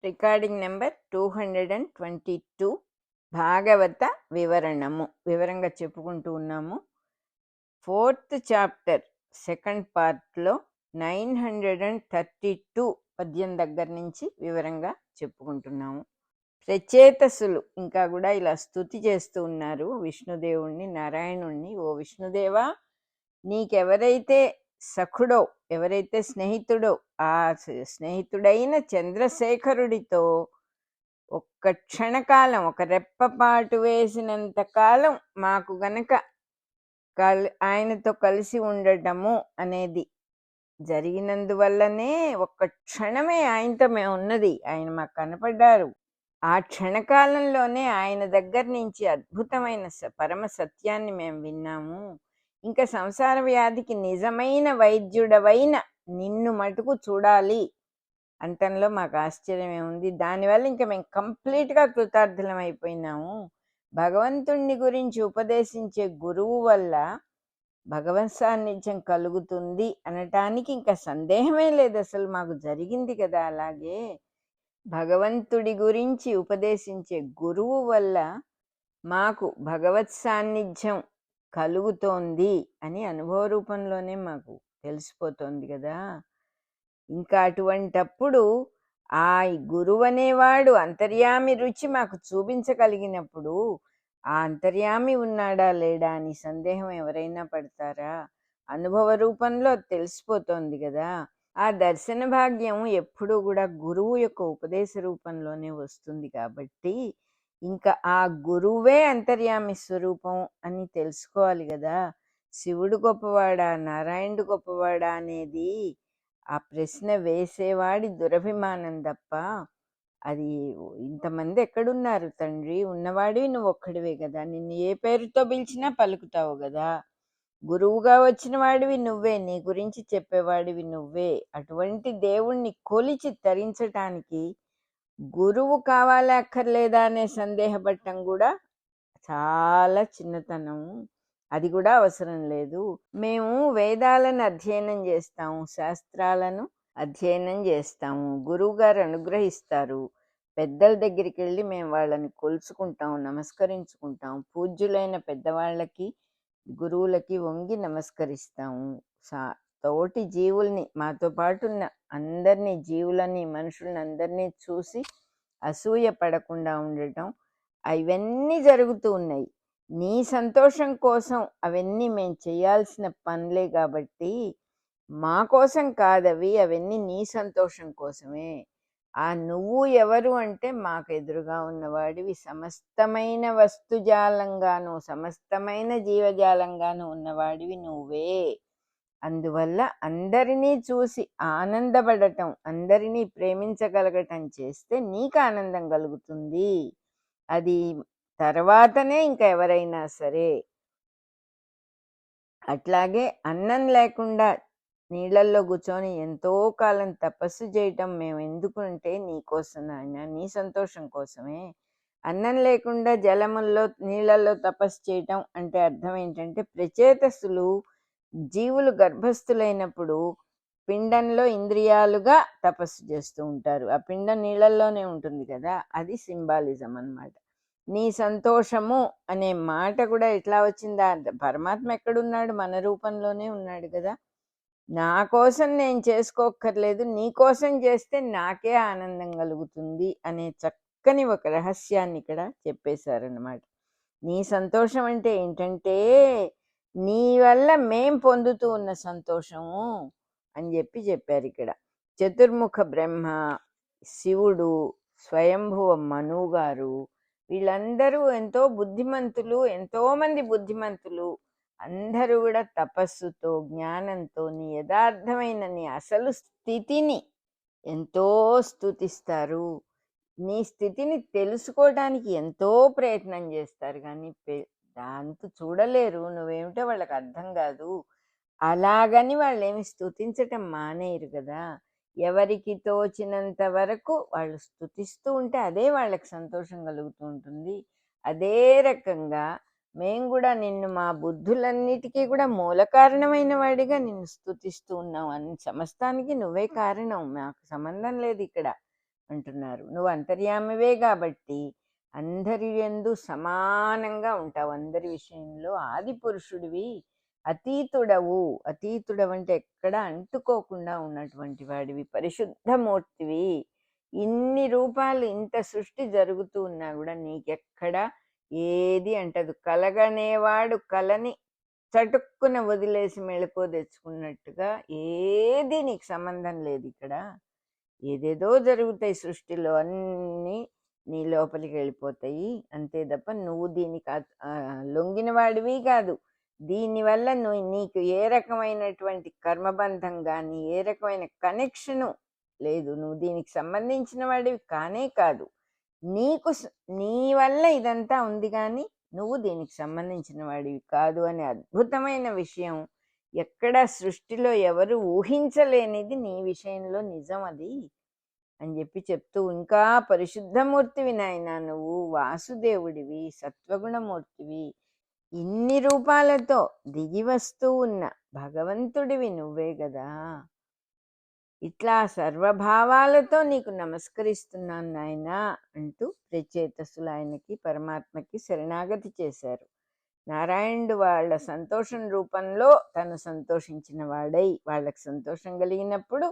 Recording number 222 భాగవత వివరంగా చెప్పుకుంటూ ఉన్నాము. 4th చాప్టర్ సెకండ్ పార్ట్లో 932 పద్యం దగ్గర నుంచి వివరంగా చెప్పుకుంటున్నాము. ప్రచేతసులు ఇంకా కూడా ఇలా స్తుతి చేస్తూ ఉన్నారు విష్ణుదేవుణ్ణి, నారాయణుణ్ణి. ఓ విష్ణుదేవా, నీకెవరైతే సఖుడో, ఎవరైతే స్నేహితుడో, ఆ స్నేహితుడైన చంద్రశేఖరుడితో ఒక్క క్షణకాలం, ఒక రెప్పపాటు వేసినంత కాలం మాకు గనక ఆయనతో కలిసి ఉండటము అనేది జరిగినందువల్లనే ఒక్క క్షణమే ఆయనతో మేము ఉన్నది. ఆయన మాకు కనపడ్డారు. ఆ క్షణకాలంలోనే ఆయన దగ్గర నుంచి అద్భుతమైన పరమ సత్యాన్ని మేము విన్నాము. ఇంకా సంసార వ్యాధికి నిజమైన వైద్యుడవైన నిన్ను మటుకు చూడాలి అంటంలో మాకు ఆశ్చర్యం ఏముంది. దానివల్ల ఇంకా మేము కంప్లీట్గా కృతార్థులం అయిపోయినాము. భగవంతుణ్ణి గురించి ఉపదేశించే గురువు వల్ల భగవత్ సాన్నిధ్యం కలుగుతుంది అనటానికి ఇంకా సందేహమే లేదు. అసలు మాకు జరిగింది కదా. అలాగే భగవంతుడి గురించి ఉపదేశించే గురువు వల్ల మాకు భగవత్ సాన్నిధ్యం కలుగుతోంది అని అనుభవ రూపంలోనే మాకు తెలిసిపోతోంది కదా. ఇంకా అటువంటప్పుడు ఆ గురువు అనేవాడు అంతర్యామి రుచి మాకు చూపించగలిగినప్పుడు ఆ అంతర్యామి ఉన్నాడా లేడా అని సందేహం ఎవరైనా పడతారా? అనుభవ రూపంలో తెలిసిపోతోంది కదా. ఆ దర్శన భాగ్యం ఎప్పుడూ కూడా గురువు యొక్క ఉపదేశ రూపంలోనే వస్తుంది. కాబట్టి ఇంకా ఆ గురువే అంతర్యామి స్వరూపం అని తెలుసుకోవాలి కదా. శివుడు గొప్పవాడా, నారాయణుడు గొప్పవాడా అనేది ఆ ప్రశ్న వేసేవాడి దురభిమానం తప్ప అది ఇంతమంది ఎక్కడున్నారు తండ్రి? ఉన్నవాడివి నువ్వు ఒక్కడివే కదా. నిన్ను ఏ పేరుతో పిలిచినా పలుకుతావు కదా. గురువుగా వచ్చిన వాడివి నువ్వే, నీ గురించి చెప్పేవాడివి నువ్వే. అటువంటి దేవుణ్ణి కొలిచి తరించటానికి గురువు కావాలా అక్కర్లేదా అనే సందేహపడటం కూడా చాలా చిన్నతనం. అది కూడా అవసరం లేదు. మేము వేదాలను అధ్యయనం చేస్తాము, శాస్త్రాలను అధ్యయనం చేస్తాము. గురువు గారు అనుగ్రహిస్తారు. పెద్దల దగ్గరికి వెళ్ళి మేము వాళ్ళని కొలుచుకుంటాం, నమస్కరించుకుంటాం. పూజ్యులైన పెద్దవాళ్ళకి, గురువులకి వంగి నమస్కరిస్తాము. తోటి జీవుల్ని, మాతో పాటు ఉన్న అందరినీ, జీవులని, మనుషుల్ని అందరినీ చూసి అసూయ పడకుండా ఉండటం, అవన్నీ జరుగుతూ ఉన్నాయి. నీ సంతోషం కోసం అవన్నీ మేము చేయాల్సిన పనులే కాబట్టి మా కోసం కాదవి, అవన్నీ నీ సంతోషం కోసమే. ఆ నువ్వు ఎవరు అంటే మాకు ఎదురుగా ఉన్నవాడివి, సమస్తమైన వస్తుజాలంగాను సమస్తమైన జీవజాలంగాను ఉన్నవాడివి నువ్వే. అందువల్ల అందరినీ చూసి ఆనందపడటం, అందరినీ ప్రేమించగలగటం చేస్తే నీకు ఆనందం కలుగుతుంది. అది తర్వాతనే ఇంకా ఎవరైనా సరే. అట్లాగే అన్నం లేకుండా నీళ్ళల్లో కూర్చొని ఎంతో కాలం తపస్సు చేయటం మేము ఎందుకంటే నీకోసం నాయన, నీ సంతోషం కోసమే. అన్నం లేకుండా జలముల్లో, నీళ్ళల్లో తపస్సు చేయటం అంటే అర్థం ఏంటంటే, ప్రచేతసులు జీవులు గర్భస్థులైనప్పుడు పిండంలో ఇంద్రియాలుగా తపస్సు చేస్తూ ఉంటారు. ఆ పిండం నీళ్ళల్లోనే ఉంటుంది కదా. అది సింబాలిజం అన్నమాట. నీ సంతోషము అనే మాట కూడా ఎట్లా వచ్చిందా? పరమాత్మ ఎక్కడున్నాడు? మన రూపంలోనే ఉన్నాడు కదా. నా కోసం నేను చేసుకోక్కర్లేదు, నీ కోసం చేస్తే నాకే ఆనందం కలుగుతుంది అనే చక్కని ఒక రహస్యాన్ని ఇక్కడ చెప్పేశారన్నమాట. నీ సంతోషం అంటే ఏంటంటే నీ వల్ల మేం పొందుతూ ఉన్న సంతోషము అని చెప్పారు ఇక్కడ. చతుర్ముఖ బ్రహ్మ, శివుడు, స్వయంభువ మనువు గారు, వీళ్ళందరూ ఎంతో బుద్ధిమంతులు, ఎంతోమంది బుద్ధిమంతులు. అందరూ కూడా తపస్సుతో, జ్ఞానంతో నీ యథార్థమైన నీ అసలు స్థితిని ఎంతో స్తుతిస్తారు. నీ స్థితిని తెలుసుకోవడానికి ఎంతో ప్రయత్నం చేస్తారు, కానీ దాంతో చూడలేరు. నువ్వేమిటో వాళ్ళకి అర్థం కాదు. అలాగని వాళ్ళు ఏమి స్తుతించటం మానేయరు కదా. ఎవరికి తోచినంత వరకు వాళ్ళు స్తుతిస్తూ ఉంటే అదే వాళ్ళకి సంతోషం కలుగుతూ ఉంటుంది. అదే రకంగా మేము కూడా నిన్ను మా బుద్ధులన్నిటికీ కూడా మూల కారణమైన వాడిగా నిన్ను స్తుతిస్తూ ఉన్నాం. అన్ని సమస్తానికి నువ్వే కారణం, మాకు సంబంధం లేదు ఇక్కడ. అంటున్నారు. నువ్వు అంతర్యామివే కాబట్టి అందరి యందు సమానంగా ఉంటావు. అందరి విషయంలో ఆది పురుషుడివి, అతీతుడవు. అతీతుడవంటే ఎక్కడ అంటుకోకుండా ఉన్నటువంటి వాడివి, పరిశుద్ధమూర్తివి. ఇన్ని రూపాలు, ఇంత సృష్టి జరుగుతూ ఉన్నా కూడా నీకెక్కడ ఏది అంటదు. కలగనేవాడు కలని చటుక్కున వదిలేసి మెళకువ తెచ్చుకున్నట్టుగా ఏది నీకు సంబంధం లేదు ఇక్కడ. ఏదేదో జరుగుతాయి సృష్టిలో, అన్నీ నీ లోపలికి వెళ్ళిపోతాయి అంతే తప్ప నువ్వు దీనికి లొంగిన వాడివి కాదు. దీనివల్ల నీకు ఏ రకమైనటువంటి కర్మబంధం కానీ ఏ రకమైన కనెక్షను లేదు. నువ్వు దీనికి సంబంధించిన వాడివి కానే కాదు. నీ వల్ల ఇదంతా ఉంది కానీ నువ్వు దీనికి సంబంధించిన వాడివి కాదు అనే అద్భుతమైన విషయం ఎక్కడ సృష్టిలో ఎవరు ఊహించలేనిది నీ విషయంలో నిజం అది అని చెప్తూ, ఇంకా పరిశుద్ధమూర్తివి నాయన, నువ్వు వాసుదేవుడివి, సత్వగుణమూర్తివి, ఇన్ని రూపాలతో దిగి వస్తూ ఉన్న భగవంతుడివి నువ్వే కదా. ఇట్లా సర్వభావాలతో నీకు నమస్కరిస్తున్నాను నాయన అంటూ ప్రచేతసులు ఆయనకి, పరమాత్మకి శరణాగతి చేశారు. నారాయణుడు వాళ్ళ సంతోషం రూపంలో తను సంతోషించిన వాడై వాళ్ళకి సంతోషం కలిగినప్పుడు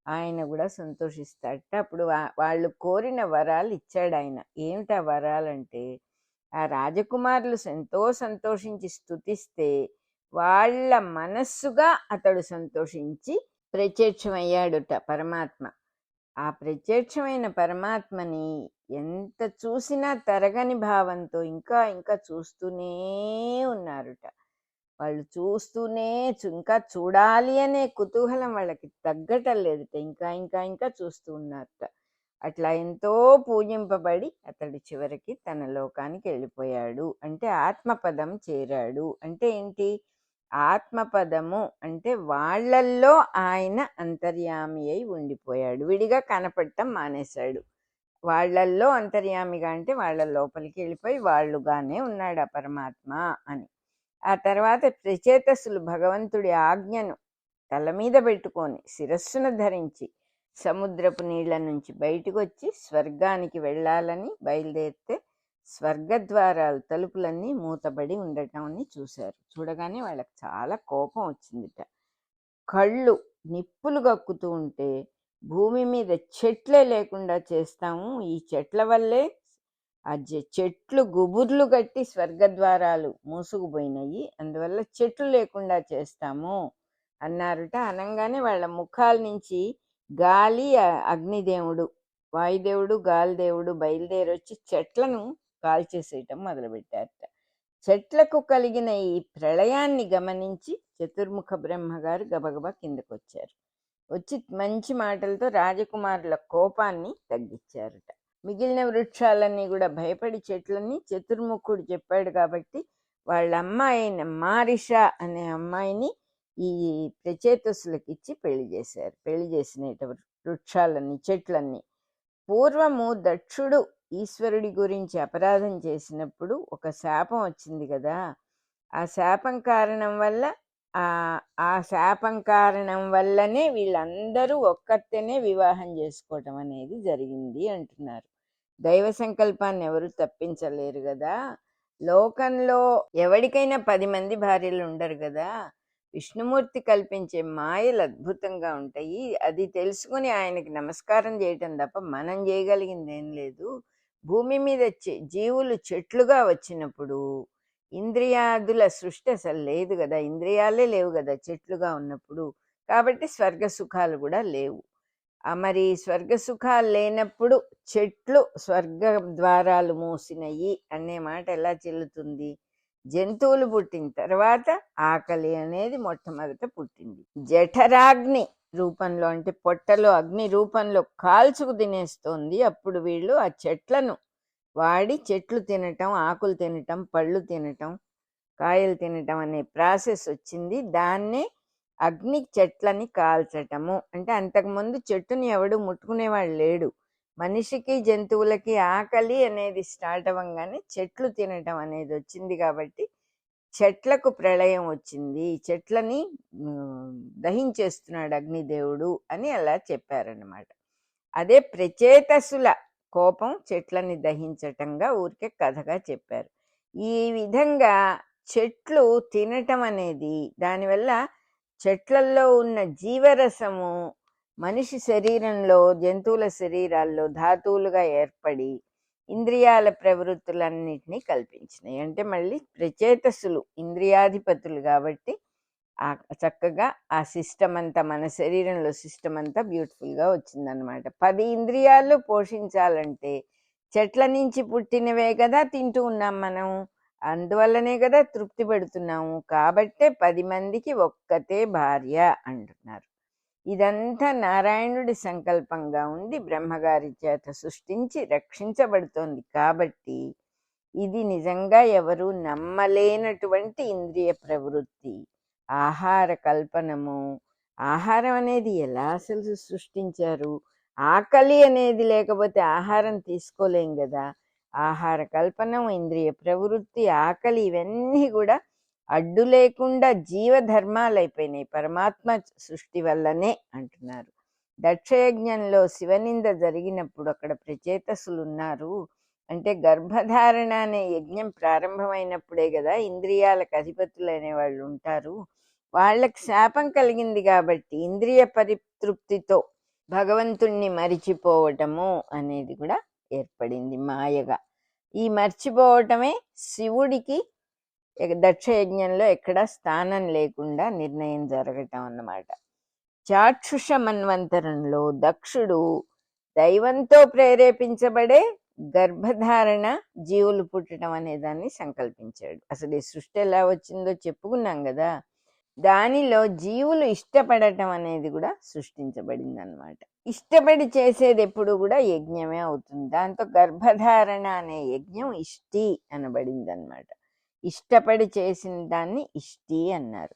ఆయన కూడా సంతోషిస్తాడట. అప్పుడు వాళ్ళు కోరిన వరాలు ఇచ్చాడు ఆయన. ఏమిటా వరాలంటే, ఆ రాజకుమారులు ఎంతో సంతోషించి స్తుతిస్తే వాళ్ళ మనస్సుగా అతడు సంతోషించి ప్రత్యక్షమయ్యాడుట పరమాత్మ. ఆ ప్రత్యక్షమైన పరమాత్మని ఎంత చూసినా తరగని భావంతో ఇంకా ఇంకా చూస్తూనే ఉన్నారుట. వాళ్ళు చూస్తూనే ఇంకా చూడాలి అనే కుతూహలం వాళ్ళకి తగ్గటం లేదుట. ఇంకా ఇంకా ఇంకా చూస్తూ ఉన్నారట. అట్లా ఎంతో పూజింపబడి అతడు చివరికి తన లోకానికి వెళ్ళిపోయాడు. అంటే ఆత్మపదం చేరాడు. అంటే ఏంటి? ఆత్మపదము అంటే వాళ్ళల్లో ఆయన అంతర్యామి అయి ఉండిపోయాడు. విడిగా కనపడటం మానేశాడు. వాళ్ళల్లో అంతర్యామిగా అంటే వాళ్ళ లోపలికి వెళ్ళిపోయి వాళ్ళుగానే ఉన్నాడు ఆ పరమాత్మ అని. ఆ తర్వాత ప్రచేతసులు భగవంతుడి ఆజ్ఞను తల మీద పెట్టుకొని శిరస్సును ధరించి సముద్రపు నీళ్ల నుంచి బయటకు వచ్చి స్వర్గానికి వెళ్ళాలని బయలుదేరితే స్వర్గద్వారాలు తలుపులన్నీ మూతబడి ఉండటాన్ని చూశారు. చూడగానే వాళ్ళకి చాలా కోపం వచ్చిందిట. కళ్ళు నిప్పులు గక్కుతూ ఉంటే భూమి మీద చెట్లే లేకుండా చేస్తాము, ఈ చెట్ల వల్లే ఆ చెట్లు గుబుర్లు కట్టి స్వర్గద్వారాలు మూసుకుపోయినాయి, అందువల్ల చెట్లు లేకుండా చేస్తాము అన్నారుట. అనగానే వాళ్ళ ముఖాల నుంచి గాలి, అగ్నిదేవుడు, వాయుదేవుడు, గాలిదేవుడు బయలుదేరి వచ్చి చెట్లను కాల్చేసేయటం మొదలుపెట్టారట. చెట్లకు కలిగిన ఈ ప్రళయాన్ని గమనించి చతుర్ముఖ బ్రహ్మగారు గబగబా కిందకు వచ్చారు. వచ్చి మంచి మాటలతో రాజకుమారుల కోపాన్ని తగ్గించారట. మిగిలిన వృక్షాలన్నీ కూడా భయపడి చెట్లన్నీ చతుర్ముఖుడు చెప్పాడు కాబట్టి వాళ్ళ అమ్మాయిన మారిష అనే అమ్మాయిని ఈ ప్రచేతసులకు ఇచ్చి పెళ్లి చేశారు. పెళ్లి చేసినట వృక్షాలన్నీ, చెట్లన్నీ. పూర్వము దక్షుడు ఈశ్వరుడి గురించి అపరాధం చేసినప్పుడు ఒక శాపం వచ్చింది కదా. ఆ శాపం కారణం వల్లనే వీళ్ళందరూ ఒక్కతేనే వివాహం చేసుకోవటం అనేది జరిగింది అంటున్నారు. దైవ సంకల్పాన్ని ఎవరు తప్పించలేరు కదా. లోకంలో ఎవరికైనా 10 మంది భార్యలు ఉండరు కదా. విష్ణుమూర్తి కల్పించే మాయలు అద్భుతంగా ఉంటాయి. అది తెలుసుకుని ఆయనకి నమస్కారం చేయటం తప్ప మనం చేయగలిగింది ఏం లేదు. భూమి మీద జీవులు చెట్లుగా వచ్చినప్పుడు ఇంద్రియాదుల సృష్టి అసలు లేదు కదా, ఇంద్రియాలే లేవు కదా చెట్లుగా ఉన్నప్పుడు. కాబట్టి స్వర్గ సుఖాలు కూడా లేవు. మరి స్వర్గ సుఖాలు లేనప్పుడు చెట్లు స్వర్గ ద్వారాలు మూసినయి అనే మాట ఎలా చెల్లుతుంది? జంతువులు పుట్టిన తర్వాత ఆకలి అనేది మొట్టమొదట పుట్టింది. జఠరాగ్ని రూపంలో అంటే పొట్టలో అగ్ని రూపంలో కాల్చుకు తినేస్తోంది. అప్పుడు వీళ్ళు ఆ చెట్లను వాడి చెట్లు తినటం, ఆకులు తినటం, పళ్ళు తినటం, కాయలు తినటం అనే ప్రాసెస్ వచ్చింది. దాన్నే అగ్ని చెట్లని కాల్చటము అంటే. అంతకుముందు చెట్టుని ఎవడు ముట్టుకునేవాడు లేడు. మనిషికి జంతువులకి ఆకలి అనేది స్టార్ట్ అవ్వగానే చెట్లు తినటం అనేది వచ్చింది కాబట్టి చెట్లకు ప్రళయం వచ్చింది, చెట్లని దహించేస్తున్నాడు అగ్నిదేవుడు అని అలా చెప్పారన్నమాట. అదే ప్రచేతసుల కోపం చెట్లని దహించటంగా ఊరికే కథగా చెప్పారు. ఈ విధంగా చెట్లు తినటం అనేది, దానివల్ల చెట్లల్లో ఉన్న జీవరసము మనిషి శరీరంలో, జంతువుల శరీరాల్లో ధాతువులుగా ఏర్పడి ఇంద్రియాల ప్రవృత్తులన్నిటినీ కల్పించినాయి. అంటే మళ్ళీ ప్రచేతసులు ఇంద్రియాధిపతులు కాబట్టి చక్కగా ఆ సిస్టమ్ అంతా, మన శరీరంలో సిస్టమ్ అంతా బ్యూటిఫుల్గా వచ్చిందనమాట. 10 ఇంద్రియాలు పోషించాలంటే చెట్ల నుంచి పుట్టినవే కదా తింటూ ఉన్నాం మనం, అందువల్లనే కదా తృప్తి పెడుతున్నాము. కాబట్టే 10 మందికి ఒక్కతే భార్య అంటున్నారు. ఇదంతా నారాయణుడి సంకల్పంగా ఉండి బ్రహ్మగారి చేత సృష్టించి రక్షించబడుతోంది. కాబట్టి ఇది నిజంగా ఎవరు నమ్మలేనటువంటి ఇంద్రియ ప్రవృత్తి, ఆహార కల్పనము. ఆహారం అనేది ఎలా అసలు సృష్టించారు? ఆకలి అనేది లేకపోతే ఆహారం తీసుకోలేం కదా. ఆహార కల్పనం, ఇంద్రియ ప్రవృత్తి, ఆకలి ఇవన్నీ కూడా అడ్డు లేకుండా జీవధర్మాలు అయిపోయినాయి పరమాత్మ సృష్టి వల్లనే అంటున్నారు. దక్షయజ్ఞంలో శివనింద జరిగినప్పుడు అక్కడ ప్రచేతసులు ఉన్నారు. అంటే గర్భధారణ అనే యజ్ఞం ప్రారంభమైనప్పుడే కదా ఇంద్రియాలకు అధిపతులైన వాళ్ళు ఉంటారు. వాళ్ళకి శాపం కలిగింది కాబట్టి ఇంద్రియ పరితృప్తితో భగవంతుణ్ణి మరిచిపోవటము అనేది కూడా ఏర్పడింది మాయగా. ఈ మర్చిపోవటమే శివుడికి దక్షయజ్ఞంలో ఎక్కడ స్థానం లేకుండా నిర్ణయం జరగటం అన్నమాట. చాక్షుష మన్వంతరంలో దక్షుడు దైవంతో ప్రేరేపించబడే గర్భధారణ, జీవులు పుట్టడం అనే దాన్ని సంకల్పించాడు. అసలు ఈ సృష్టి ఎలా వచ్చిందో చెప్పుకున్నాం కదా. దానిలో జీవులు ఇష్టపడటం అనేది కూడా సృష్టించబడింది అనమాట. ఇష్టపడి చేసేది ఎప్పుడు కూడా యజ్ఞమే అవుతుంది. దాంతో గర్భధారణ అనే యజ్ఞం ఇష్టి అనబడింది అనమాట. ఇష్టపడి చేసిన దాన్ని ఇష్టి అన్నారు.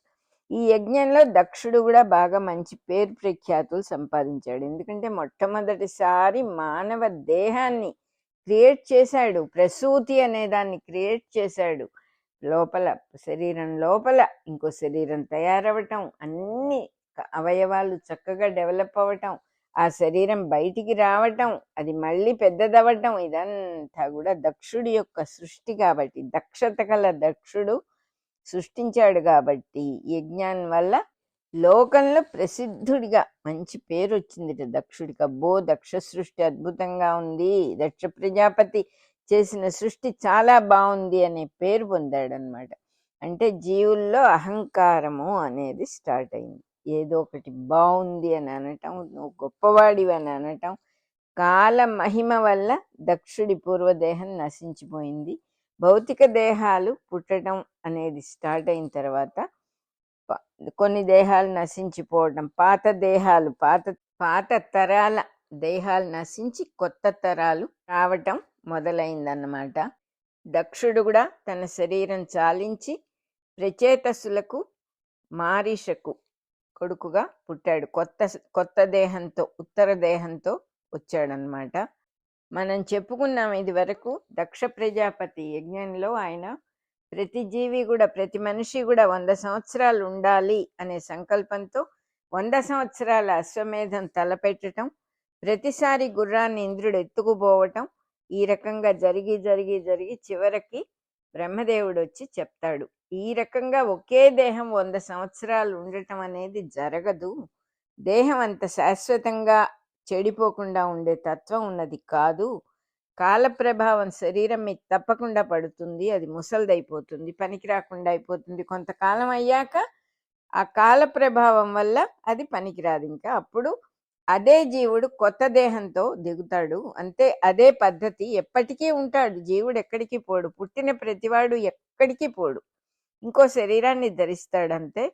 ఈ యజ్ఞంలో దక్షుడు కూడా బాగా మంచి పేరు ప్రఖ్యాతులు సంపాదించాడు. ఎందుకంటే మొట్టమొదటిసారి మానవ దేహాన్ని క్రియేట్ చేశాడు. ప్రసూతి అనే దాన్ని క్రియేట్ చేశాడు. లోపల శరీరం లోపల ఇంకో శరీరం తయారవటం, అన్ని అవయవాలు చక్కగా డెవలప్ అవ్వటం, ఆ శరీరం బయటికి రావటం, అది మళ్ళీ పెద్దదవ్వటం, ఇదంతా కూడా దక్షుడి యొక్క సృష్టి. కాబట్టి దక్షత గల దక్షుడు సృష్టించాడు. కాబట్టి యజ్ఞాన్ వల్ల లోకంలో ప్రసిద్ధుడిగా మంచి పేరు వచ్చింది దక్షుడికి. అబ్బో, దక్ష సృష్టి అద్భుతంగా ఉంది, దక్ష ప్రజాపతి చేసిన సృష్టి చాలా బాగుంది అనే పేరు పొందాడు అనమాట. అంటే జీవుల్లో అహంకారము అనేది స్టార్ట్ అయింది. ఏదో ఒకటి బాగుంది అని అనటం, నువ్వు గొప్పవాడివి అని అనటం. కాల మహిమ వల్ల దక్షుడి పూర్వదేహం నశించిపోయింది. భౌతిక దేహాలు పుట్టడం అనేది స్టార్ట్ అయిన తర్వాత కొన్ని దేహాలు నశించిపోవడం, పాత దేహాలు, పాత తరాల దేహాలు నశించి కొత్త తరాలు రావటం మొదలైందన్నమాట. దక్షుడు కూడా తన శరీరం చాలించి ప్రచేతసులకు మారీషకు కొడుకుగా పుట్టాడు. కొత్త దేహంతో, ఉత్తర దేహంతో వచ్చాడనమాట. మనం చెప్పుకున్నాం ఇది వరకు. దక్ష ప్రజాపతి యజ్ఞంలో ఆయన ప్రతి జీవి కూడా, ప్రతి మనిషి కూడా 100 సంవత్సరాలు ఉండాలి అనే సంకల్పంతో 100 సంవత్సరాల అశ్వమేధం తలపెట్టడం, ప్రతిసారి గుర్రాన్ని ఇంద్రుడు ఎత్తుకుపోవటం, ఈ రకంగా జరిగి జరిగి జరిగి చివరికి బ్రహ్మదేవుడు వచ్చి చెప్తాడు, ఈ రకంగా ఒకే దేహం 100 సంవత్సరాలు ఉండటం అనేది జరగదు. దేహం అంత శాశ్వతంగా చెడిపోకుండా ఉండే తత్వం ఉన్నది కాదు. కాల ప్రభావం శరీరం మీద తప్పకుండా పడుతుంది. అది ముసలిదైపోతుంది, పనికి రాకుండా అయిపోతుంది. కొంతకాలం అయ్యాక ఆ కాల ప్రభావం వల్ల అది పనికిరాదు. ఇంకా అప్పుడు అదే జీవుడు కొత్త దేహంతో దిగుతాడు. అంతే, అదే పద్ధతి. ఎప్పటికీ ఉంటాడు జీవుడు, ఎక్కడికి పోడు. పుట్టిన ప్రతివాడు ఎక్కడికి పోడు, ఇంకో శరీరాన్ని ధరిస్తాడు అంతే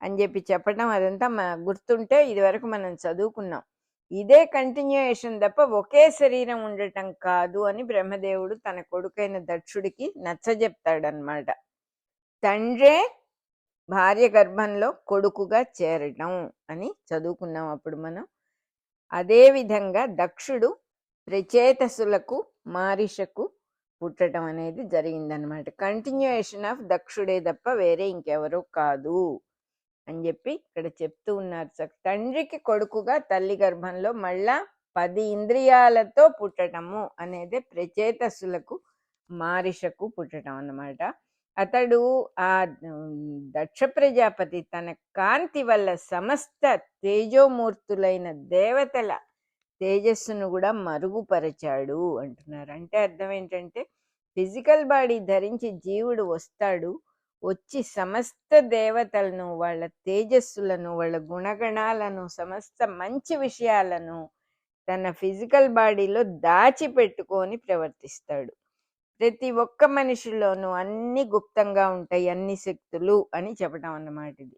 అని చెప్పి చెప్పడం, అదంతా గుర్తుంటే ఇదివరకు మనం చదువుకున్నాం. ఇదే కంటిన్యూయేషన్ తప్ప ఒకే శరీరం ఉండటం కాదు అని బ్రహ్మదేవుడు తన కొడుకైన దక్షుడికి నచ్చజెప్తాడనమాట. తండ్రే భార్య గర్భంలో కొడుకుగా చేరటం అని చదువుకున్నాం అప్పుడు మనం. అదేవిధంగా దక్షుడు ప్రచేతసులకు మారిషకు పుట్టడం అనేది జరిగిందనమాట. కంటిన్యూయేషన్ ఆఫ్ దక్షుడే తప్ప వేరే ఇంకెవరో కాదు అని చెప్పి ఇక్కడ చెప్తూ ఉన్నారు. తండ్రికి కొడుకుగా తల్లి గర్భంలో మళ్ళా 10 ఇంద్రియాలతో పుట్టటము అనేది ప్రచేతస్సులకు మారిషకు పుట్టటం అన్నమాట. అతడు ఆ దక్ష ప్రజాపతి తన కాంతి వల్ల సమస్త తేజోమూర్తులైన దేవతల తేజస్సును కూడా మరుగుపరచాడు అంటున్నారు. అంటే అర్థం ఏంటంటే ఫిజికల్ బాడీ ధరించి జీవుడు వస్తాడు, వచ్చి సమస్త దేవతలను, వాళ్ళ తేజస్సులను, వాళ్ళ గుణగణాలను, సమస్త మంచి విషయాలను తన ఫిజికల్ బాడీలో దాచిపెట్టుకొని ప్రవర్తిస్తాడు. ప్రతి ఒక్క మనిషిలోనూ అన్ని గుప్తంగా ఉంటాయి, అన్ని శక్తులు అని చెప్పడం అన్నమాట. ఇది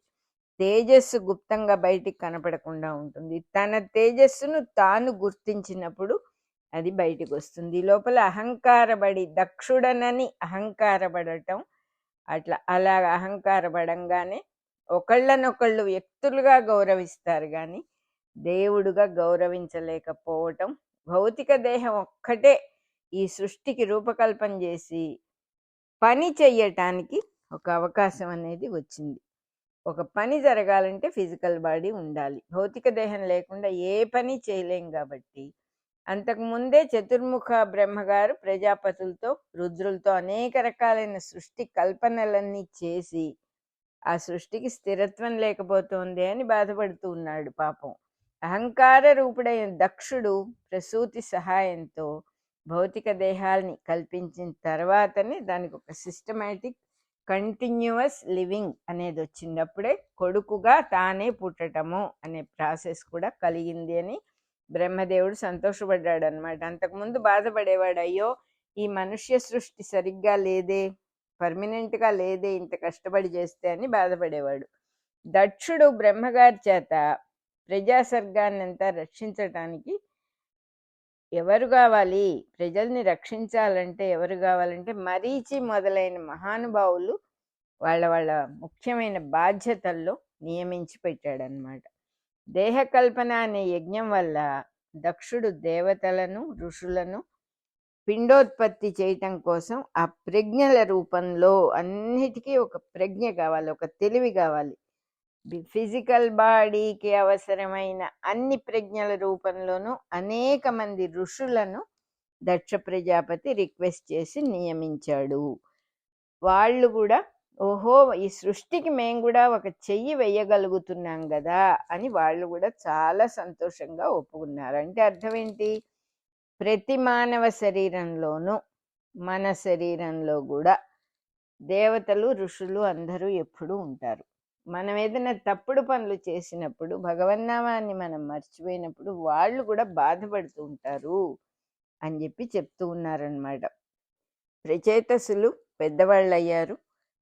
తేజస్సు గుప్తంగా బయటికి కనపడకుండా ఉంటుంది. తన తేజస్సును తాను గుర్తించినప్పుడు అది బయటికి వస్తుంది. లోపల అహంకారపడి దక్షుడనని అహంకారపడటం, అలా అహంకారపడంగానే ఒకళ్ళనొకళ్ళు వ్యక్తులుగా గౌరవిస్తారు కానీ దేవుడుగా గౌరవించలేకపోవటం. భౌతిక దేహం ఒక్కటే ఈ సృష్టికి రూపకల్పన చేసి పని చెయ్యటానికి ఒక అవకాశం అనేది వచ్చింది. ఒక పని జరగాలంటే ఫిజికల్ బాడీ ఉండాలి. భౌతిక దేహం లేకుండా ఏ పని చేయలేం కాబట్టి అంతకుముందే చతుర్ముఖ బ్రహ్మగారు ప్రజాపతులతో రుద్రులతో అనేక రకాలైన సృష్టి కల్పనలన్నీ చేసి ఆ సృష్టికి స్థిరత్వం లేకపోతుంది అని బాధపడుతూ ఉన్నాడు పాపం. అహంకార రూపుడైన దక్షుడు ప్రసూతి సహాయంతో భౌతిక దేహాల్ని కల్పించిన తర్వాతనే దానికి ఒక సిస్టమేటిక్ కంటిన్యూస్ లివింగ్ అనేది వచ్చింది. అప్పుడే కొడుకుగా తానే పుట్టటము అనే ప్రాసెస్ కూడా కలిగింది అని బ్రహ్మదేవుడు సంతోషపడ్డాడు అనమాట. అంతకుముందు బాధపడేవాడు, అయ్యో ఈ మనుష్య సృష్టి సరిగ్గా లేదే, పర్మనెంట్గా లేదే, ఇంత కష్టపడి చేస్తే అని బాధపడేవాడు. దక్షుడు బ్రహ్మగారి చేత ప్రజాసర్గాన్ని అంతా రక్షించటానికి ఎవరు కావాలి, ప్రజల్ని రక్షించాలంటే ఎవరు కావాలంటే మరీచి మొదలైన మహానుభావులు వాళ్ళ వాళ్ళ ముఖ్యమైన బాధ్యతల్లో నియమించి పెట్టాడనమాట. దేహకల్పన అనే యజ్ఞం వల్ల దక్షుడు దేవతలను, ఋషులను పిండోత్పత్తి చేయటం కోసం ఆ ప్రజ్ఞల రూపంలో అన్నిటికీ ఒక ప్రజ్ఞ కావాలి, ఒక తెలివి కావాలి. ఫిజికల్ బాడీకి అవసరమైన అన్ని ప్రజ్ఞల రూపంలోనూ అనేక మంది ఋషులను దక్ష ప్రజాపతి రిక్వెస్ట్ చేసి నియమించాడు. వాళ్ళు కూడా ఓహో ఈ సృష్టికి మేము కూడా ఒక చెయ్యి వేయగలుగుతున్నాం కదా అని వాళ్ళు కూడా చాలా సంతోషంగా ఒప్పుకున్నారు. అంటే అర్థం ఏంటి, ప్రతి మానవ శరీరంలోనూ మన శరీరంలో కూడా దేవతలు, ఋషులు అందరూ ఎప్పుడూ ఉంటారు. మనం ఏదైనా తప్పుడు పనులు చేసినప్పుడు, భగవన్నామాన్ని మనం మర్చిపోయినప్పుడు వాళ్ళు కూడా బాధపడుతూ ఉంటారు అని చెప్పి చెప్తూ ఉన్నారనమాట. ప్రచేతసులు పెద్దవాళ్ళు అయ్యారు,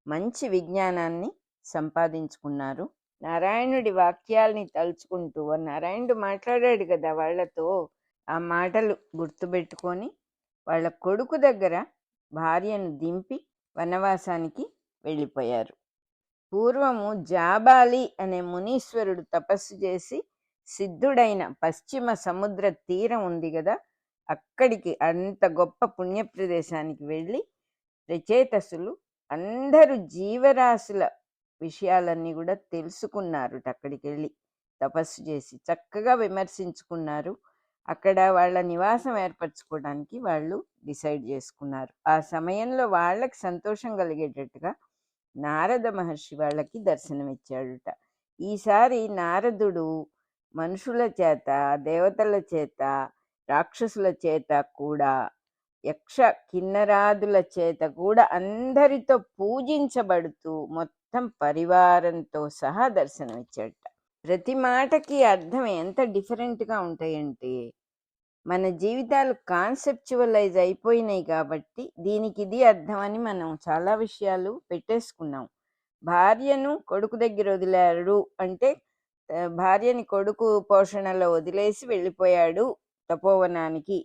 మంచి విజ్ఞానాన్ని సంపాదించుకున్నారు. నారాయణుడి వాక్యాల్ని తలుచుకుంటూ, నారాయణుడు మాట్లాడాడు కదా వాళ్ళతో, ఆ మాటలు గుర్తుపెట్టుకొని వాళ్ళ కొడుకు దగ్గర భార్యను దింపి వనవాసానికి వెళ్ళిపోయారు. పూర్వము జాబాలి అనే మునీశ్వరుడు తపస్సు చేసి సిద్ధుడైన పశ్చిమ సముద్ర తీరం ఉంది కదా, అక్కడికి, అంత గొప్ప పుణ్య ప్రదేశానికి వెళ్ళి ప్రచేతసులు అందరూ జీవరాశుల విషయాలన్నీ కూడా తెలుసుకున్నారు. అక్కడికి వెళ్ళి తపస్సు చేసి చక్కగా విమర్శించుకున్నారు. అక్కడ వాళ్ళ నివాసం ఏర్పరచుకోవడానికి వాళ్ళు డిసైడ్ చేసుకున్నారు. ఆ సమయంలో వాళ్ళకి సంతోషం కలిగేటట్టుగా నారద మహర్షి వాళ్ళకి దర్శనమిచ్చాడుట. ఈసారి నారదుడు మనుషుల చేత, దేవతల చేత, రాక్షసుల చేత కూడా, యక్ష కిన్నరాదుల చేత కూడా అందరితో పూజించబడుతూ మొత్తం పరివారంతో సహా దర్శనమిచ్చాడట. ప్రతి మాటకి అర్థం ఎంత డిఫరెంట్గా ఉంటాయంటే, మన జీవితాలు కాన్సెప్చువలైజ్ అయిపోయినాయి కాబట్టి దీనికి ఇది అర్థం అని మనం చాలా విషయాలు పెట్టేసుకున్నాం. భార్యను కొడుకు దగ్గర వదిలాడు అంటే భార్యని కొడుకు పోషణలో వదిలేసి వెళ్ళిపోయారు తపోవనానికి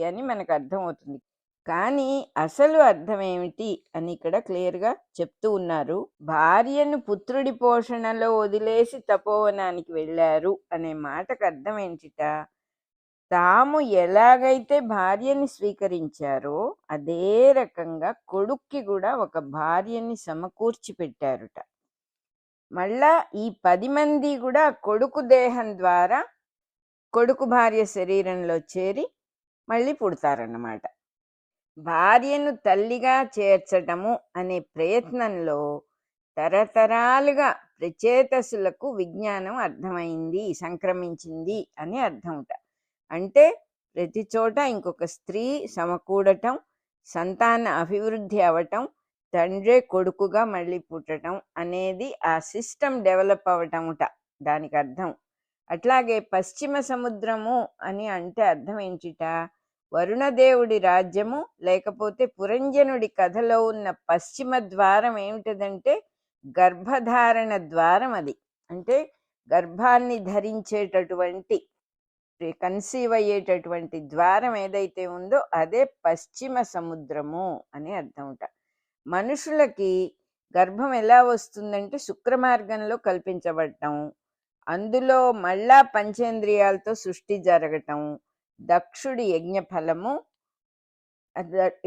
అని మనకు అర్థం అవుతుంది. కానీ అసలు అర్థం ఏమిటి అని ఇక్కడ క్లియర్గా చెప్తూ ఉన్నారు. భార్యను పుత్రుడి పోషణలో వదిలేసి తపోవనానికి వెళ్ళారు అనే మాటకు అర్థం ఏంటిట, తాము ఎలాగైతే భార్యని స్వీకరించారో అదే రకంగా కొడుక్కి కూడా ఒక భార్యని సమకూర్చి పెట్టారుట. మళ్ళా ఈ 10 మంది కూడా కొడుకు దేహం ద్వారా కొడుకు భార్య శరీరంలో చేరి మళ్ళీ పుడతారన్నమాట. భార్యను తల్లిగా చేర్చటము అనే ప్రయత్నంలో తరతరాలుగా ప్రచేతసులకు విజ్ఞానం అర్థమైంది, సంక్రమించింది అని అర్థంట. అంటే ప్రతి చోట ఇంకొక స్త్రీ సమకూడటం, సంతాన అభివృద్ధి అవటం, తండ్రే కొడుకుగా మళ్ళీ పుట్టడం అనేది ఆ సిస్టమ్ డెవలప్ అవటముట దానికి అర్థం. అట్లాగే పశ్చిమ సముద్రము అని అంటే అర్థం ఏంటిట? వరుణదేవుడి రాజ్యము, లేకపోతే పురంజనుడి కథలో ఉన్న పశ్చిమ ద్వారం ఏమిటదంటే గర్భధారణ ద్వారం. అది అంటే గర్భాన్ని ధరించేటటువంటి, కన్సీవ్ అయ్యేటటువంటి ద్వారం ఏదైతే ఉందో అదే పశ్చిమ సముద్రము అని అర్థంట. మనుషులకి గర్భం ఎలా వస్తుందంటే శుక్రమార్గంలో కల్పించబడటం, అందులో మళ్ళా పంచేంద్రియాలతో సృష్టి జరగటం, దక్షుడి యజ్ఞ ఫలము.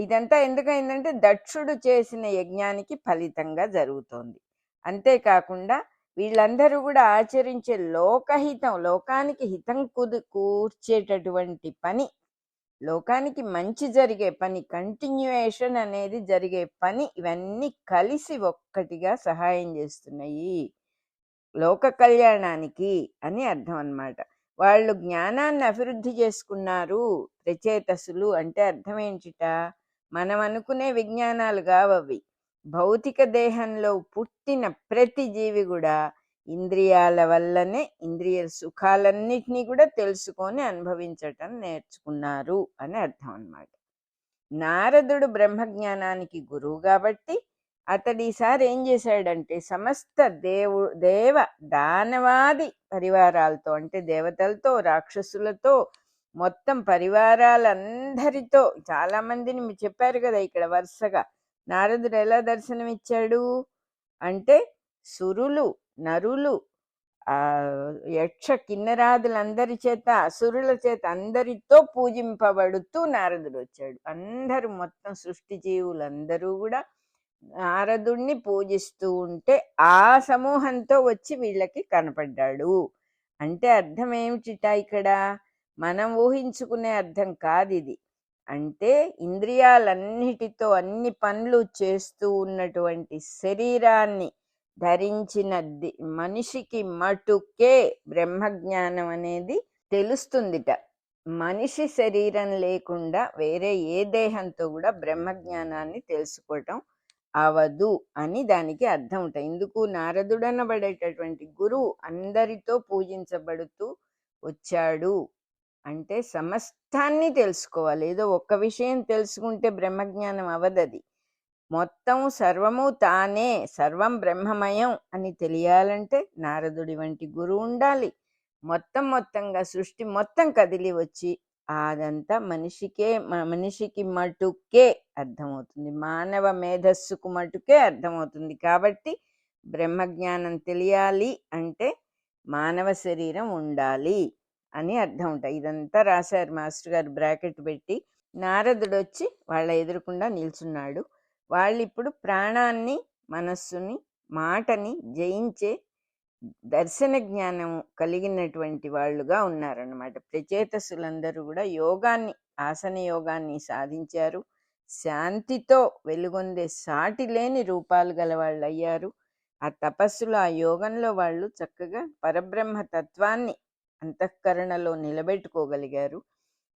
ఇదంతా ఎందుకైందంటే దక్షుడు చేసిన యజ్ఞానికి ఫలితంగా జరుగుతోంది. అంతేకాకుండా వీళ్ళందరూ కూడా ఆచరించే లోకహితం, లోకానికి హితం కూర్చేటటువంటి పని, లోకానికి మంచి జరిగే పని, కంటిన్యూయేషన్ అనేది జరిగే పని, ఇవన్నీ కలిసి ఒక్కటిగా సహాయం చేస్తున్నాయి లోక కళ్యాణానికి అని అర్థం అన్నమాట. వాళ్ళు జ్ఞానాన్ని అభివృద్ధి చేసుకున్నారు ప్రచేతసులు అంటే అర్థం ఏంటిట? మనం అనుకునే విజ్ఞానాలు కావవి. భౌతిక దేహంలో పుట్టిన ప్రతి జీవి కూడా ఇంద్రియాల వల్లనే ఇంద్రియ సుఖాలన్నిటినీ కూడా తెలుసుకొని అనుభవించటం నేర్చుకున్నారు అని అర్థం అన్నమాట. నారదుడు బ్రహ్మజ్ఞానానికి గురువు కాబట్టి అతడు ఈసారి ఏం చేశాడంటే సమస్త దేవ దానవాది పరివారాలతో, అంటే దేవతలతో, రాక్షసులతో, మొత్తం పరివారాలందరితో, చాలా మందిని మీరు చెప్పారు కదా ఇక్కడ వరుసగా. నారదుడు ఎలా దర్శనమిచ్చాడు అంటే సురులు, నరులు, యక్ష కిన్నరాదులందరి చేత, అసురుల చేత అందరితో పూజింపబడుతూ నారదుడు వచ్చాడు. అందరూ మొత్తం సృష్టి జీవులందరూ కూడా నారదుణ్ణి పూజిస్తూ ఉంటే ఆ సమూహంతో వచ్చి వీళ్ళకి కనపడ్డాడు. అంటే అర్థం ఏమిటిట? ఇక్కడ మనం ఊహించుకునే అర్థం కాదు ఇది. అంటే ఇంద్రియాలన్నిటితో అన్ని పనులు చేస్తూ ఉన్నటువంటి శరీరాన్ని ధరించిన మనిషికి మటుకే బ్రహ్మజ్ఞానం అనేది తెలుస్తుందిట. మనిషి శరీరం లేకుండా వేరే ఏ దేహంతో కూడా బ్రహ్మజ్ఞానాన్ని తెలుసుకోవటం అవదు అని దానికి అర్థం ఉంటాయి. ఇందుకు నారదుడనబడేటటువంటి గురువు అందరితో పూజించబడుతూ వచ్చాడు. అంటే సమస్తాన్ని తెలుసుకోవాలి. ఏదో ఒక్క విషయం తెలుసుకుంటే బ్రహ్మజ్ఞానం అవదది. మొత్తం సర్వము తానే, సర్వం బ్రహ్మమయం అని తెలియాలంటే నారదుడి వంటి గురువు ఉండాలి. మొత్తంగా సృష్టి మొత్తం కదిలి వచ్చి అదంతా మనిషికి మటుకే అర్థమవుతుంది, మానవ మేధస్సుకు మటుకే అర్థమవుతుంది. కాబట్టి బ్రహ్మజ్ఞానం తెలియాలి అంటే మానవ శరీరం ఉండాలి అని అర్థం ఉంటాయి. ఇదంతా రాశారు మాస్టర్ గారు బ్రాకెట్ పెట్టి. నారదుడు వచ్చి వాళ్ళ ఎదురుకుండా నిల్చున్నాడు. వాళ్ళు ఇప్పుడు ప్రాణాన్ని, మనస్సుని, మాటని జయించే దర్శన జ్ఞానం కలిగినటువంటి వాళ్ళుగా ఉన్నారన్నమాట. ప్రచేతసులందరూ కూడా యోగాన్ని, ఆసన యోగాన్ని సాధించారు. శాంతితో వెలుగొందే సాటి లేని రూపాలు గల వాళ్ళు అయ్యారు. ఆ తపస్సులో, ఆ యోగంలో వాళ్ళు చక్కగా పరబ్రహ్మ తత్వాన్ని అంతఃకరణలో నిలబెట్టుకోగలిగారు.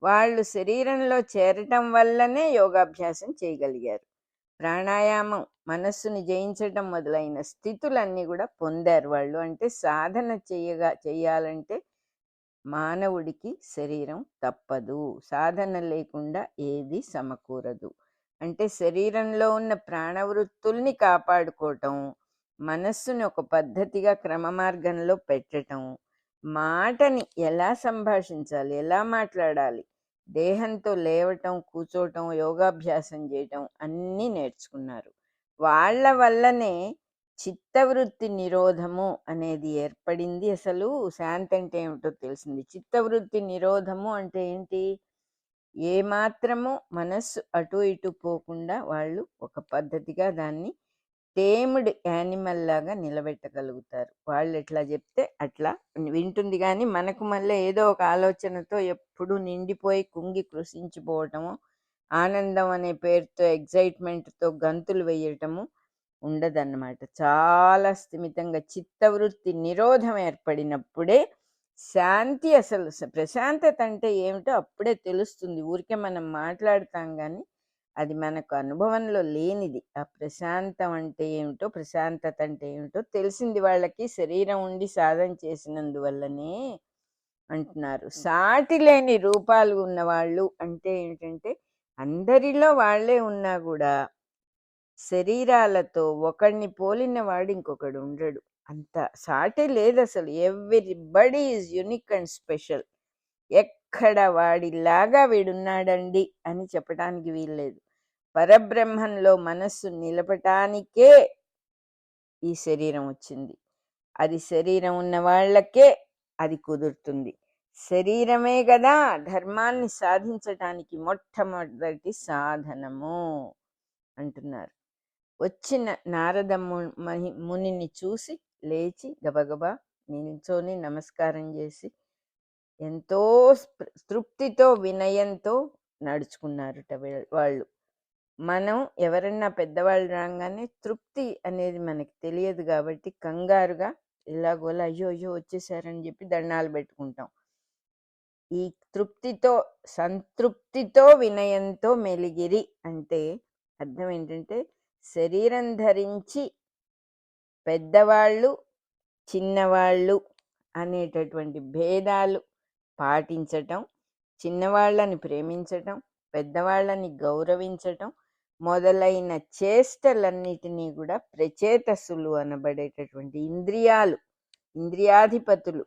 వాళ్ళు శరీరంలో చేరటం వల్లనే యోగాభ్యాసం చేయగలిగారు. ప్రాణాయామం, మనస్సుని జయించటం మొదలైన స్థితులన్నీ కూడా పొందారు వాళ్ళు. అంటే సాధన చెయ్యాలంటే మానవుడికి శరీరం తప్పదు, సాధన లేకుండా ఏది సమకూరదు. అంటే శరీరంలో ఉన్న ప్రాణవృత్తుల్ని కాపాడుకోవటం, మనస్సుని ఒక పద్ధతిగా క్రమమార్గంలో పెట్టటం, మాటని ఎలా సంభాషించాలి, ఎలా మాట్లాడాలి, దేహంతో లేవటం, కూర్చోవటం, యోగాభ్యాసం చేయటం అన్నీ నేర్చుకున్నారు. వాళ్ళ వల్లనే చిత్తవృత్తి నిరోధము అనేది ఏర్పడింది. అసలు శాంతి అంటే ఏమిటో తెలిసింది. చిత్తవృత్తి నిరోధము అంటే ఏంటి? ఏమాత్రము మనస్సు అటు ఇటు పోకుండా వాళ్ళు ఒక పద్ధతిగా దాన్ని టేమ్డ్ యానిమల్ లాగా నిలబెట్టగలుగుతారు. వాళ్ళు ఎట్లా చెప్తే అట్లా వింటుంది. కానీ మనకు మళ్ళీ ఏదో ఒక ఆలోచనతో ఎప్పుడు నిండిపోయి కుంగి కృషించిపోవటము, ఆనందం అనే పేరుతో ఎగ్జైట్మెంట్తో గంతులు వేయటము ఉండదన్నమాట. చాలా స్థిమితంగా చిత్తవృత్తి నిరోధం ఏర్పడినప్పుడే శాంతి, అసలు ప్రశాంతత అంటే ఏమిటో అప్పుడే తెలుస్తుంది. ఊరికే మనం మాట్లాడతాం కానీ అది మనకు అనుభవంలో లేనిది. ఆ ప్రశాంతం అంటే ఏమిటో, ప్రశాంతత అంటే ఏమిటో తెలిసింది వాళ్ళకి శరీరం ఉండి సాధన చేసినందువల్లనే అంటున్నారు. సాటి లేని రూపాలు ఉన్నవాళ్ళు అంటే ఏంటంటే అందరిలో వాళ్ళే ఉన్నా కూడా శరీరాలతో ఒకడిని పోలిన వాడు ఇంకొకడు ఉండడు. అంత సాటే లేదు అసలు. Everybody is unique and special. ఎక్కడ వాడిలాగా వీడున్నాడండి అని చెప్పడానికి వీల్లేదు. పరబ్రహ్మంలో మనస్సు నిలపటానికే ఈ శరీరం వచ్చింది. అది శరీరం ఉన్న వాళ్ళకే అది కుదురుతుంది. శరీరమే కదా ధర్మాన్ని సాధించటానికి మొట్టమొదటి సాధనము అంటున్నారు. వచ్చిన నారద మునిని చూసి లేచి గబగబా నిల్చొని నమస్కారం చేసి ఎంతో తృప్తితో వినయంతో నడుచుకున్నారుట వాళ్ళు. మనం ఎవరన్నా పెద్దవాళ్ళు రాగానే తృప్తి అనేది మనకి తెలియదు కాబట్టి కంగారుగా ఇలాగోలా అయ్యో అయ్యో వచ్చేసారని చెప్పి దండాలు పెట్టుకుంటాం. ఈ తృప్తితో సంతృప్తితో వినయంతో మెలిగిరి అంటే అర్థం ఏంటంటే శరీరం ధరించి పెద్దవాళ్ళు చిన్నవాళ్ళు అనేటటువంటి భేదాలు పాటించటం, చిన్నవాళ్ళని ప్రేమించటం, పెద్దవాళ్ళని గౌరవించటం మొదలైన చేష్టలన్నిటినీ కూడా ప్రచేతసులు అనబడేటటువంటి ఇంద్రియాలు, ఇంద్రియాధిపతులు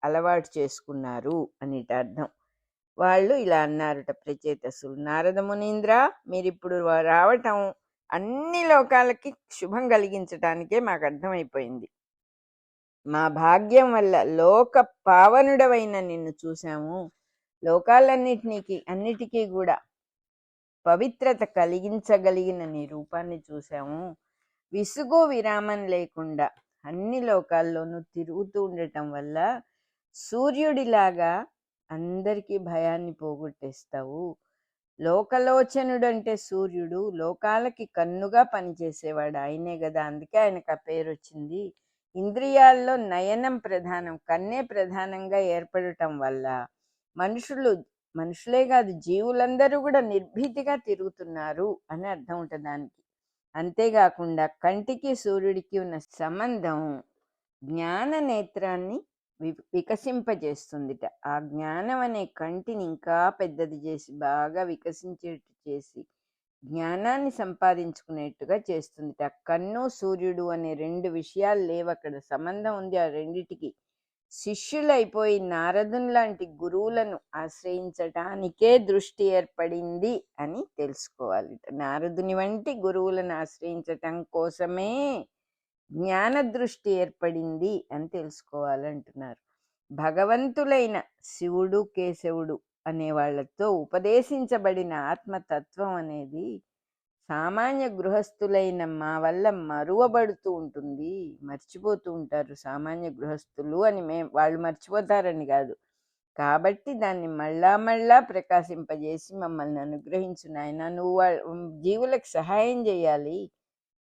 అలవాటు చేసుకున్నారు అనిట అర్థం. వాళ్ళు ఇలా అన్నారట ప్రచేతసులు. నారద మునీంద్ర, మీరిప్పుడు రావటం అన్ని లోకాలకి శుభం కలిగించటానికే మాకు అర్థమైపోయింది. మా భాగ్యం వల్ల లోక పావనుడవైన నిన్ను చూశాము. అన్నిటికీ కూడా పవిత్రత కలిగించగలిగిన నీ రూపాన్ని చూశాము. విసుగు విరామం లేకుండా అన్ని లోకాల్లోనూ తిరుగుతూ ఉండటం వల్ల సూర్యుడిలాగా అందరికీ భయాన్ని పోగొట్టేస్తావు. లోకలోచనుడు అంటే సూర్యుడు, లోకాలకి కన్నుగా పనిచేసేవాడు ఆయనే కదా, అందుకే ఆయనకు ఆ పేరు వచ్చింది. ఇంద్రియాల్లో నయనం ప్రధానం, కన్నే ప్రధానంగా ఏర్పడటం వల్ల మనుషులే కాదు జీవులందరూ కూడా నిర్భీతిగా తిరుగుతున్నారు అని అర్థం ఉంటుంది దానికి. అంతేకాకుండా కంటికి సూర్యుడికి ఉన్న సంబంధం జ్ఞాన నేత్రాన్ని వికసింపజేస్తుందిట. ఆ జ్ఞానం అనే కంటిని ఇంకా పెద్దది చేసి బాగా వికసించేట్టు చేసి జ్ఞానాన్ని సంపాదించుకునేట్టుగా చేస్తుందిట. కన్ను సూర్యుడు అనే రెండు విషయాలు లేవు అక్కడ, సంబంధం ఉంది ఆ రెండిటికి. శిష్యులైపోయి నారదుని లాంటి గురువులను ఆశ్రయించటానికే దృష్టి ఏర్పడింది అని తెలుసుకోవాలిట. నారదుని వంటి గురువులను ఆశ్రయించటం కోసమే జ్ఞాన దృష్టి ఏర్పడింది అని తెలుసుకోవాలంటున్నారు. భగవంతులైన శివుడు కేశవుడు అనే వాళ్ళతో ఉపదేశించబడిన ఆత్మతత్వం అనేది సామాన్య గృహస్థులైన మా వల్ల మరువబడుతూ ఉంటుంది. మర్చిపోతూ ఉంటారు సామాన్య గృహస్థులు అని. వాళ్ళు మర్చిపోతారని కాదు, కాబట్టి దాన్ని మళ్ళా ప్రకాశింపజేసి మమ్మల్ని అనుగ్రహించు నాయన. నువ్వు జీవులకు సహాయం చేయాలి.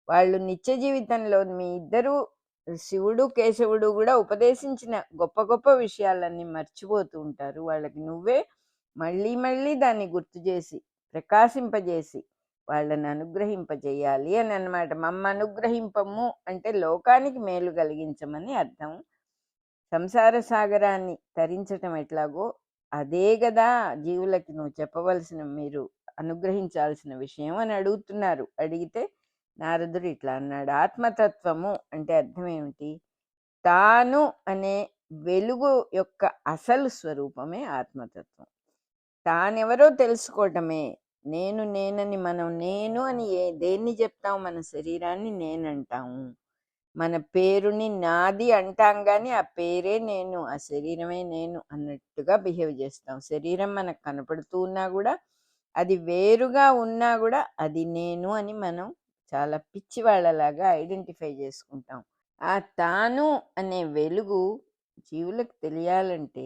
వాళ్ళు నిత్య జీవితంలో మీ ఇద్దరు శివుడు కేశవుడు కూడా ఉపదేశించిన గొప్ప గొప్ప విషయాలన్నీ మర్చిపోతూ ఉంటారు. వాళ్ళకి నువ్వే మళ్ళీ దాన్ని గుర్తు చేసి ప్రకాశింపజేసి వాళ్ళని అనుగ్రహింపజేయాలి అని అన్నమాట. మమ్మ అనుగ్రహింపము అంటే లోకానికి మేలు కలిగించమని అర్థం. సంసార సాగరాన్ని తరించటం ఎట్లాగో అదే కదా జీవులకి నువ్వు చెప్పవలసిన, మీరు అనుగ్రహించాల్సిన విషయం అని అడుగుతున్నారు. అడిగితే నారదుడు ఇట్లా అన్నాడు. ఆత్మతత్వము అంటే అర్థం ఏమిటి? తాను అనే వెలుగు యొక్క అసలు స్వరూపమే ఆత్మతత్వం. తానెవరో తెలుసుకోవటమే. నేనని మనం నేను అని దేన్ని చెప్తాం? మన శరీరాన్ని నేనంటాము. మన పేరుని నాది అంటాం కానీ ఆ పేరే నేను, ఆ శరీరమే నేను అన్నట్టుగా బిహేవ్ చేస్తాం. శరీరం మనకు కనపడుతూ ఉన్నా కూడా, అది వేరుగా ఉన్నా కూడా అది నేను అని మనం చాలా పిచ్చివాళ్ళలాగా ఐడెంటిఫై చేసుకుంటాం. ఆ తాను అనే వెలుగు జీవులకు తెలియాలంటే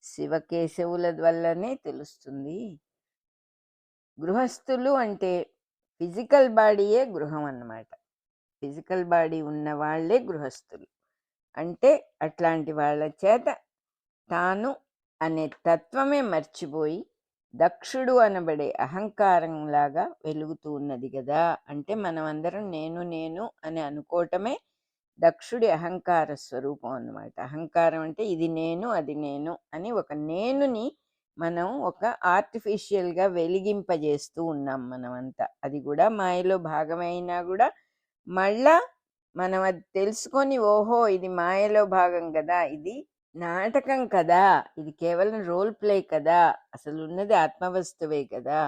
శివకేశవుల వల్లనే తెలుస్తుంది. గృహస్థులు అంటే ఫిజికల్ బాడీయే గృహం అన్నమాట. ఫిజికల్ బాడీ ఉన్న వాళ్ళే గృహస్థులు. అంటే అట్లాంటి వాళ్ళ చేత తాను అనే తత్వమే మర్చిపోయి దక్షుడు అనబడే అహంకారంలాగా వెలుగుతూ ఉన్నది కదా. అంటే మనం అందరం నేను నేను అని అనుకోవటమే దక్షుడి అహంకార స్వరూపం అన్నమాట. అహంకారం అంటే ఇది నేను అది నేను అని ఒక నేనుని మనం ఒక ఆర్టిఫిషియల్గా వెలిగింపజేస్తూ ఉన్నాం మనమంతా. అది కూడా మాయలో భాగమైనా కూడా మళ్ళా మనం అది తెలుసుకొని ఓహో ఇది మాయలో భాగం కదా, ఇది నాటకం కదా, ఇది కేవలం రోల్ ప్లే కదా, అసలు ఉన్నది ఆత్మవస్తువే కదా,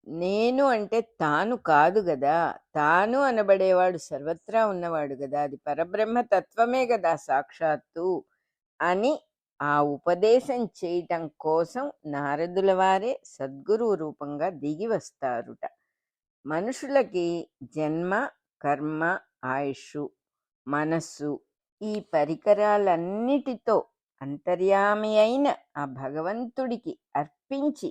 నేను అంటే తాను కాదు గదా, తాను అనబడేవాడు సర్వత్రా ఉన్నవాడు గదా, అది పరబ్రహ్మ తత్వమే గదా సాక్షాత్తు అని ఆ ఉపదేశం చేయటం కోసం నారదుల వారే సద్గురువు రూపంగా దిగి వస్తారుట. మనుషులకి జన్మ, కర్మ, ఆయుష్, మనస్సు ఈ పరికరాలన్నిటితో అంతర్యామి అయిన ఆ భగవంతుడికి అర్పించి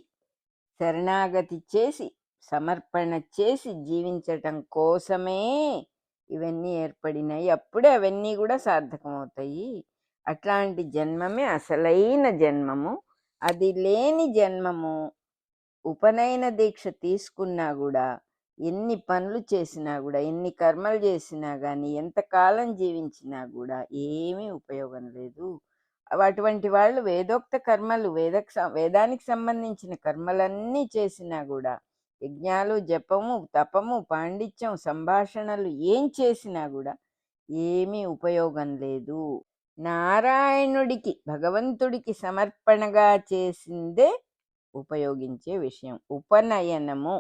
శరణాగతి చేసి సమర్పణ చేసి జీవించటం కోసమే ఇవన్నీ ఏర్పడినాయి. అప్పుడే అవన్నీ కూడా సార్థకమవుతాయి. అట్లాంటి జన్మమే అసలైన జన్మము. అది లేని జన్మము ఉపనయన దీక్ష తీసుకున్నా కూడా, ఎన్ని పనులు చేసినా కూడా, ఎన్ని కర్మలు చేసినా కానీ, ఎంతకాలం జీవించినా కూడా ఏమీ ఉపయోగం లేదు. అటువంటి వాళ్ళు వేదోక్త కర్మలు వేదానికి సంబంధించిన కర్మలన్నీ చేసినా కూడా, యజ్ఞాలు, జపము, తపము, పాండిత్యం, సంభాషణలు ఏం చేసినా కూడా ఏమీ ఉపయోగం లేదు. నారాయణుడికి భగవంతుడికి సమర్పణగా చేసిందే ఉపయోగించే విషయం. ఉపనయనము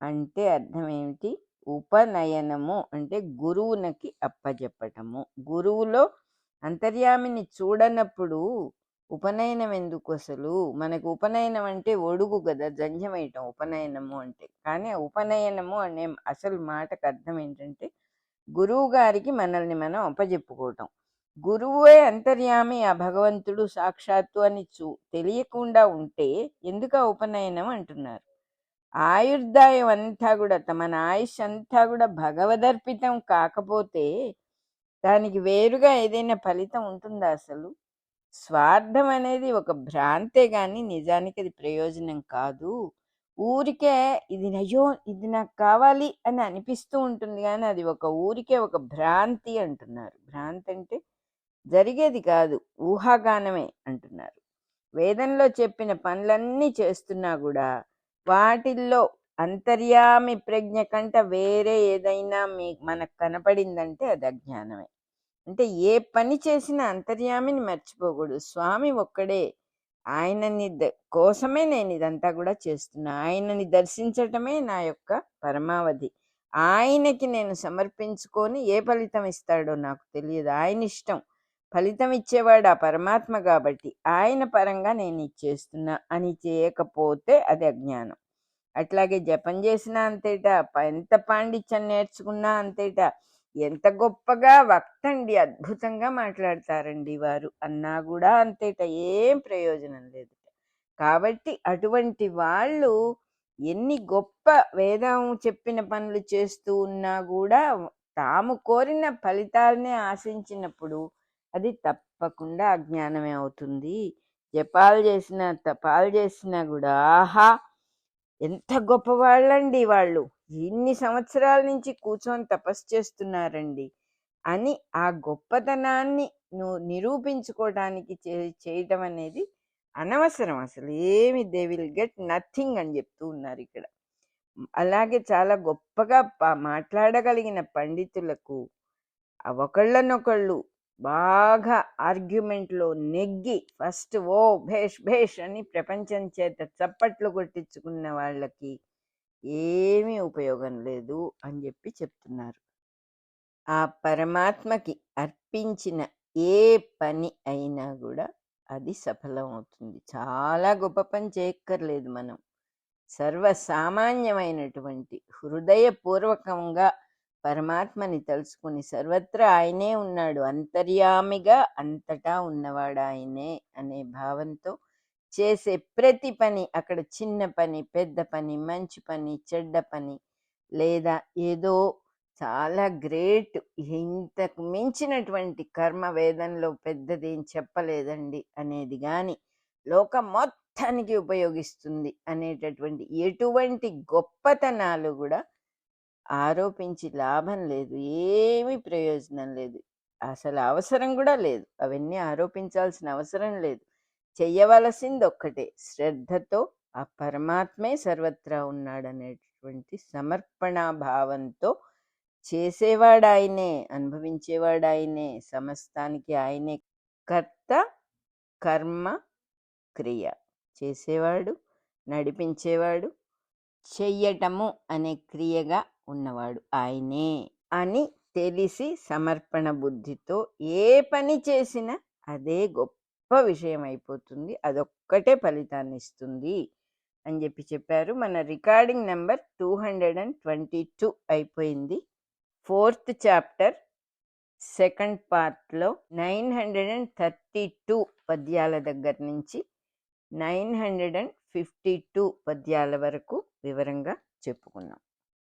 అంటే అర్థం ఏమిటి? ఉపనయనము అంటే గురువునకి అప్పజెప్పటము. గురువులో అంతర్యామిని చూడనప్పుడు ఉపనయనం ఎందుకు అసలు? మనకు ఉపనయనం అంటే ఒడుగు కదా, జంధ్యం వేయటం ఉపనయనము అంటే. కానీ ఆ ఉపనయనము అనే అసలు మాటకు అర్థం ఏంటంటే గురువు గారికి మనల్ని మనం అప్పజెప్పుకోవటం. గురువే అంతర్యామి, ఆ భగవంతుడు సాక్షాత్తు అని తెలియకుండా ఉంటే ఎందుకు ఆ ఉపనయనం అంటున్నారు. ఆయుర్దాయం అంతా కూడా, మన ఆయుష్ అంతా కూడా భగవదర్పితం కాకపోతే దానికి వేరుగా ఏదైనా ఫలితం ఉంటుందా అసలు? స్వార్థం అనేది ఒక భ్రాంతే గాని నిజానికి అది ప్రయోజనం కాదు. ఊరికే ఇది అయ్యో ఇది నాకు కావాలి అని అనిపిస్తూ ఉంటుంది కానీ అది ఒక ఊరికే ఒక భ్రాంతి అంటున్నారు. భ్రాంతి అంటే జరిగేది కాదు, ఊహాగానమే అంటున్నారు. వేదంలో చెప్పిన పనులన్నీ చేస్తున్నా కూడా వాటిల్లో అంతర్యామి ప్రజ్ఞ కంట వేరే ఏదైనా మనకు కనపడిందంటే అది అజ్ఞానమే. అంటే ఏ పని చేసినా అంతర్యామిని మర్చిపోకూడదు. స్వామి ఒక్కడే, ఆయనని కోసమే నేను ఇదంతా కూడా చేస్తున్నా. ఆయనని దర్శించటమే నా యొక్క పరమావధి. ఆయనకి నేను సమర్పించుకొని ఏ ఫలితం ఇస్తాడో నాకు తెలియదు, ఆయన ఇష్టం. ఫలితం ఇచ్చేవాడు ఆ పరమాత్మ కాబట్టి ఆయన పరంగా నేను ఇచ్చేస్తున్నా అని చేయకపోతే అది అజ్ఞానం. అట్లాగే జపం చేసినా అంతేటా, ఎంత పాండిత్యం నేర్చుకున్నా అంతేటా, ఎంత గొప్పగా వక్తండి, అద్భుతంగా మాట్లాడతారండి వారు అన్నా కూడా అంతేట, ఏం ప్రయోజనం లేదు. కాబట్టి అటువంటి వాళ్ళు ఎన్ని గొప్ప వేదం చెప్పిన పనులు చేస్తూ ఉన్నా కూడా తాము కోరిన ఫలితాలనే ఆశించినప్పుడు అది తప్పకుండా అజ్ఞానమే అవుతుంది. జపాలు చేసినా తపాలు చేసినా కూడా ఆహా ఎంత గొప్పవాళ్ళండి వాళ్ళు, ఇన్ని సంవత్సరాల నుంచి కూర్చొని తపస్సు చేస్తున్నారండి అని ఆ గొప్పతనాన్ని నిరూపించుకోవడానికి చేయటం అనేది అనవసరం. అసలు ఏమి దే విల్ గెట్ నథింగ్ అని చెప్తూ ఉన్నారు ఇక్కడ. అలాగే చాలా గొప్పగా మాట్లాడగలిగిన పండితులకు ఒకళ్ళనొకళ్ళు బాగా ఆర్గ్యుమెంట్లో నెగ్గి ఫస్ట్ ఓ భేష్ భేష్ అని ప్రపంచం చేత చప్పట్లు కొట్టించుకున్న వాళ్ళకి ఏమీ ఉపయోగం లేదు అని చెప్పి చెప్తున్నారు. ఆ పరమాత్మకి అర్పించిన ఏ పని అయినా కూడా అది సఫలం అవుతుంది. చాలా గొప్ప పని చేయక్కర్లేదు మనం, సర్వసామాన్యమైనటువంటి హృదయపూర్వకంగా పరమాత్మని తలుచుకుని సర్వత్రా ఆయనే ఉన్నాడు, అంతర్యామిగా అంతటా ఉన్నవాడు ఆయనే అనే భావంతో చేసే ప్రతి పని, అక్కడ చిన్న పని, పెద్ద పని, మంచి పని, చెడ్డ పని, లేదా ఏదో చాలా గ్రేట్, ఇంతకు మించినటువంటి కర్మ వేదంలో పెద్దదేం చెప్పలేదండి అనేది కానీ లోకం మొత్తానికి ఉపయోగిస్తుంది అనేటటువంటి ఎటువంటి గొప్పతనాలు కూడా ఆరోపించి లాభం లేదు, ఏమీ ప్రయోజనం లేదు, అసలు అవసరం కూడా లేదు, అవన్నీ ఆరోపించాల్సిన అవసరం లేదు. చెయ్యవలసింది ఒక్కటే, శ్రద్ధతో ఆ పరమాత్మే సర్వత్రా ఉన్నాడనేటువంటి సమర్పణా భావంతో చేసేవాడు ఆయనే, అనుభవించేవాడు ఆయనే, సమస్తానికి ఆయనే కర్త, కర్మ, క్రియ. చేసేవాడు, నడిపించేవాడు, చెయ్యటము అనే క్రియగా ఉన్నవాడు ఆయనే అని తెలిసి సమర్పణ బుద్ధితో ఏ పని చేసినా అదే గొప్ప విషయం అయిపోతుంది, అదొక్కటే ఫలితాన్ని ఇస్తుంది అని చెప్పారు. మన రికార్డింగ్ నెంబర్ 222 అయిపోయింది. 4th చాప్టర్ సెకండ్ పార్ట్లో 932 పద్యాల దగ్గర నుంచి 952 పద్యాల వరకు వివరంగా చెప్పుకున్నాం.